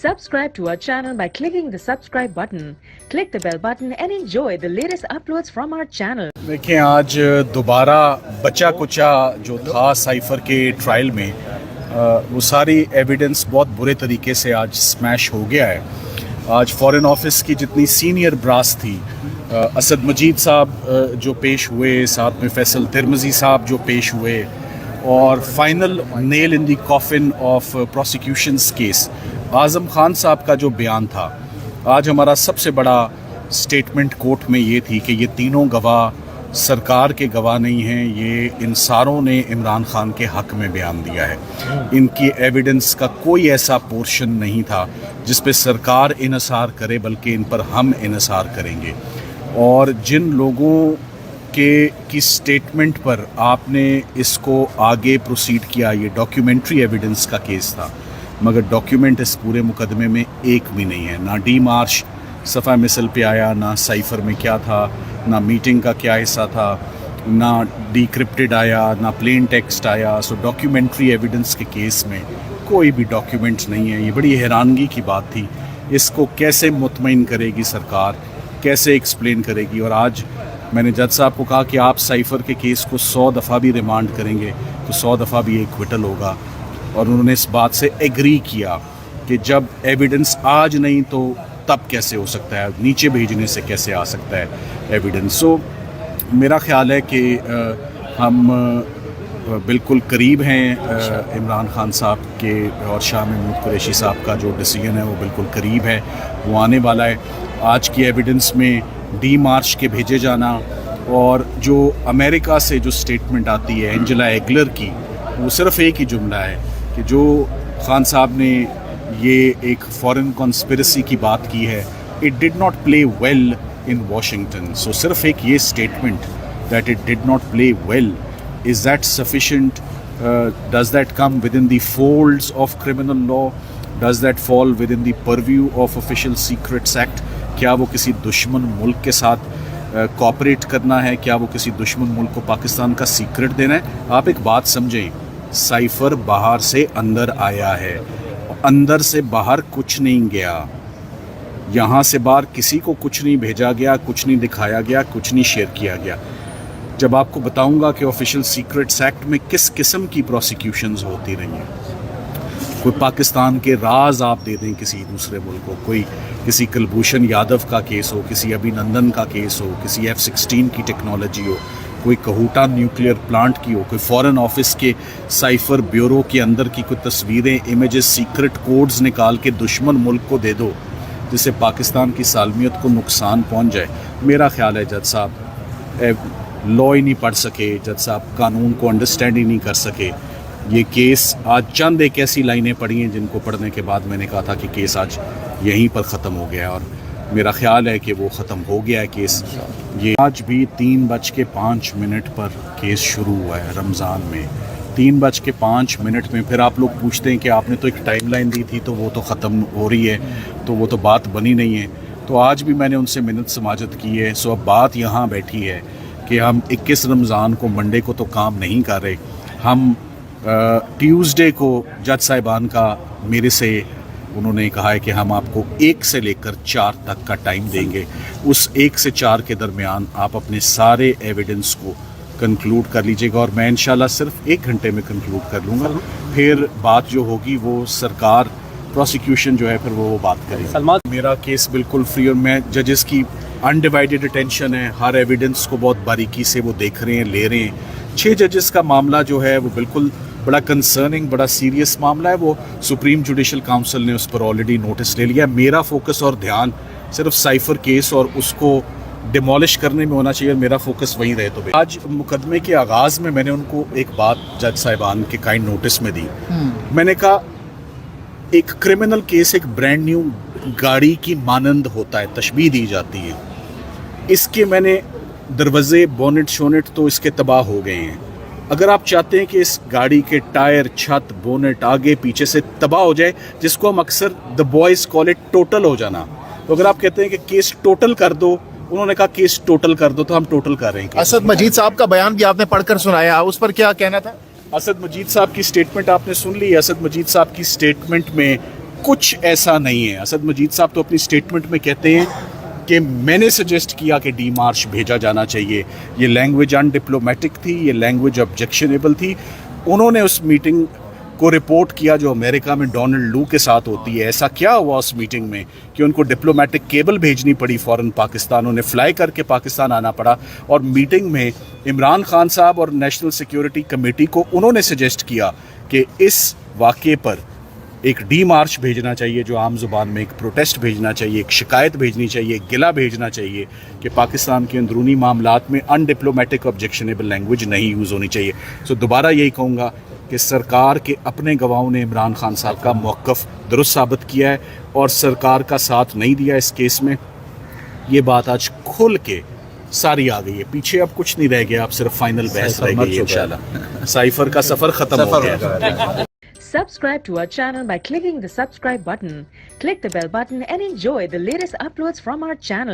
Subscribe to our channel by clicking the subscribe button. Click the bell button and enjoy the latest uploads from our channel. देखें आज दोबारा बचा कुचा जो था cipher के trial में वो सारी एविडेंस बहुत बुरे तरीके से आज स्मैश हो गया है। आज फॉरेन ऑफिस की जितनी सीनियर ब्रास थी, असद मजीद साहब जो पेश हुए, साथ में फैसल तिरमिज़ी साहब जो पेश हुए, और final nail in the coffin of prosecution's case Azam Khan साहब का जो बयान था। आज हमारा सबसे बड़ा स्टेटमेंट कोर्ट में ये थी कि ये तीनों गवाह सरकार के गवाह नहीं हैं, ये इन सारों ने इमरान खान के हक़ में बयान दिया है। इनकी एविडेंस का कोई ऐसा पोर्शन नहीं था जिस पे सरकार इन्हिसार करे, बल्कि इन पर हम इन्हिसार करेंगे। और जिन लोगों की स्टेटमेंट पर आपने इसको आगे प्रोसीड किया, ये डॉक्यूमेंट्री एविडेंस का केस था, मगर डॉक्यूमेंट इस पूरे मुकदमे में एक भी नहीं है। ना डी मार्च सफ़ा मिसल पे आया, ना साइफ़र में क्या था, ना मीटिंग का क्या हिस्सा था, ना डिक्रिप्टेड आया, ना प्लेन टेक्स्ट आया। सो डॉक्यूमेंट्री एविडेंस के केस में कोई भी डॉक्यूमेंट नहीं है। ये बड़ी हैरानगी की बात थी। इसको कैसे मुतमईन करेगी सरकार, कैसे एक्सप्लेन करेगी? और आज मैंने जज साहब को कहा कि आप साइफ़र के केस को 100 दफ़ा भी रिमांड करेंगे तो 100 दफ़ा भी एक्विटल होगा। और उन्होंने इस बात से एग्री किया कि जब एविडेंस आज नहीं तो तब कैसे हो सकता है, नीचे भेजने से कैसे आ सकता है एविडेंस। सो मेरा ख्याल है कि हम बिल्कुल करीब हैं इमरान खान साहब के, और शाह महमूद कुरैशी साहब का जो डिसीजन है वो बिल्कुल करीब है, वो आने वाला है। आज की एविडेंस में डी मार्च के भेजे जाना और जो अमेरिका से जो स्टेटमेंट आती है एंजेला एगलर की, वो सिर्फ़ एक ही जुमला है कि जो खान साहब ने ये एक फॉरेन कॉन्स्पिरेसी की बात की है, it did not play well in Washington. So सिर्फ एक ये statement that it did not play well, is that sufficient? Does that come within the folds of criminal law? Does that fall within the purview of Official Secrets Act? क्या वो किसी दुश्मन मुल्क के साथ cooperate करना है? क्या वो किसी दुश्मन मुल्क को पाकिस्तान का सीक्रेट देना है? आप एक बात समझें, साइफ़र बाहर से अंदर आया है, अंदर से बाहर कुछ नहीं गया। यहाँ से बाहर किसी को कुछ नहीं भेजा गया, कुछ नहीं दिखाया गया, कुछ नहीं शेयर किया गया। जब आपको बताऊंगा कि ऑफिशियल सीक्रेट्स एक्ट में किस किस्म की प्रोसिक्यूशंस होती रही हैं, कोई पाकिस्तान के राज आप दे दें किसी दूसरे मुल्क को, कोई किसी कुलभूषण यादव का केस हो, किसी अभिनंदन का केस हो, किसी F-16 की टेक्नोलॉजी हो, कोई कहूटा न्यूक्लियर प्लांट की हो, कोई फॉरेन ऑफिस के साइफ़र ब्यूरो के अंदर की कोई तस्वीरें, इमेजेस, सीक्रेट कोड्स निकाल के दुश्मन मुल्क को दे दो जिससे पाकिस्तान की सालमियत को नुकसान पहुंच जाए। मेरा ख्याल है जज साहब लॉ ही नहीं पढ़ सके, जज साहब कानून को अंडरस्टैंड ही नहीं कर सके। ये केस आज चंद एक ऐसी लाइनें पढ़ी हैं जिनको पढ़ने के बाद मैंने कहा था कि केस आज यहीं पर ख़त्म हो गया, और मेरा ख्याल है कि वो ख़त्म हो गया है केस। ये आज भी 3:05 पर केस शुरू हुआ है रमज़ान में, 3:05 में। फिर आप लोग पूछते हैं कि आपने तो एक टाइमलाइन दी थी तो वो तो ख़त्म हो रही है, तो वो तो बात बनी नहीं है। तो आज भी मैंने उनसे मिन्नत समाजत की है। सो अब बात यहाँ बैठी है कि हम 21 रमज़ान को, मंडे को तो काम नहीं कर रहे, हम ट्यूसडे को जज साहिबान का मेरे से उन्होंने कहा है कि हम आपको 1 से लेकर 4 तक का टाइम देंगे। उस 1 से 4 के दरमियान आप अपने सारे एविडेंस को कंक्लूड कर लीजिएगा, और मैं इंशाल्लाह सिर्फ 1 घंटे में कंक्लूड कर लूँगा। फिर बात जो होगी वो सरकार, प्रोसिक्यूशन जो है फिर वो बात करेगी। सलमान, मेरा केस बिल्कुल फ्री, और मैं जजेस की अनडिवाइडेड अटेंशन है, हर एविडेंस को बहुत बारीकी से वो देख रहे हैं, ले रहे हैं। 6 जजेस का मामला जो है वो बिल्कुल बड़ा कंसर्निंग, बड़ा सीरियस मामला है। वो सुप्रीम जुडिशल काउंसिल ने उस पर ऑलरेडी नोटिस ले लिया। मेरा फोकस और ध्यान सिर्फ साइफ़र केस और उसको डिमोलिश करने में होना चाहिए, मेरा फोकस वहीं रहे। तो आज मुकदमे के आगाज़ में मैंने उनको एक बात जज साहिबान के काइंड नोटिस में दी। मैंने कहा एक क्रिमिनल केस एक ब्रांड न्यू गाड़ी की मानंद होता है, तशबीह दी जाती है। इसके मैंने दरवाजे, बोनेट शोनेट तो इसके तबाह हो गए हैं। अगर आप चाहते हैं कि इस गाड़ी के टायर, छत, बोनेट आगे पीछे से तबाह हो जाए, जिसको हम अक्सर the boys call it total हो जाना, तो अगर आप कहते हैं कि केस टोटल कर दो, उन्होंने कहा केस टोटल कर दो, तो हम टोटल कर रहे हैं। असद मजीद साहब का बयान भी आपने पढ़कर सुनाया, उस पर क्या कहना था? असद मजीद साहब की स्टेटमेंट आपने सुन ली। असद मजीद साहब की स्टेटमेंट में कुछ ऐसा नहीं है। असद मजीद साहब तो अपनी स्टेटमेंट में कहते हैं कि मैंने सजेस्ट किया कि डी मार्च भेजा जाना चाहिए, ये लैंग्वेज अनडिप्लोमेटिक थी, ये लैंग्वेज ऑब्जेक्शनेबल थी। उन्होंने उस मीटिंग को रिपोर्ट किया जो अमेरिका में डोनाल्ड लू के साथ होती है। ऐसा क्या हुआ उस मीटिंग में कि उनको डिप्लोमेटिक केबल भेजनी पड़ी फ़ौरन पाकिस्तान, उन्हें फ़्लाई करके पाकिस्तान आना पड़ा। और मीटिंग में इमरान खान साहब और नेशनल सिक्योरिटी कमेटी को उन्होंने सजेस्ट किया कि इस वाक़े पर एक डी मार्च भेजना चाहिए, जो आम ज़ुबान में एक प्रोटेस्ट भेजना चाहिए, एक शिकायत भेजनी चाहिए, एक गिला भेजना चाहिए कि पाकिस्तान के अंदरूनी मामलात में अनडिप्लोमेटिक ऑब्जेक्शनेबल लैंग्वेज नहीं यूज़ होनी चाहिए। सो दोबारा यही कहूँगा कि सरकार के अपने गवाहों ने इमरान खान साहब का मौक़िफ़ दुरुस्त साबित किया है और सरकार का साथ नहीं दिया इस केस में। ये बात आज खुल के सारी आ गई है, पीछे अब कुछ नहीं रह गया, अब सिर्फ फाइनल बहस रह गई है इंशाल्लाह। साइफर का सफ़र ख़त्म हो गया। Subscribe to our channel by clicking the subscribe button. Click the bell button and enjoy the latest uploads from our channel.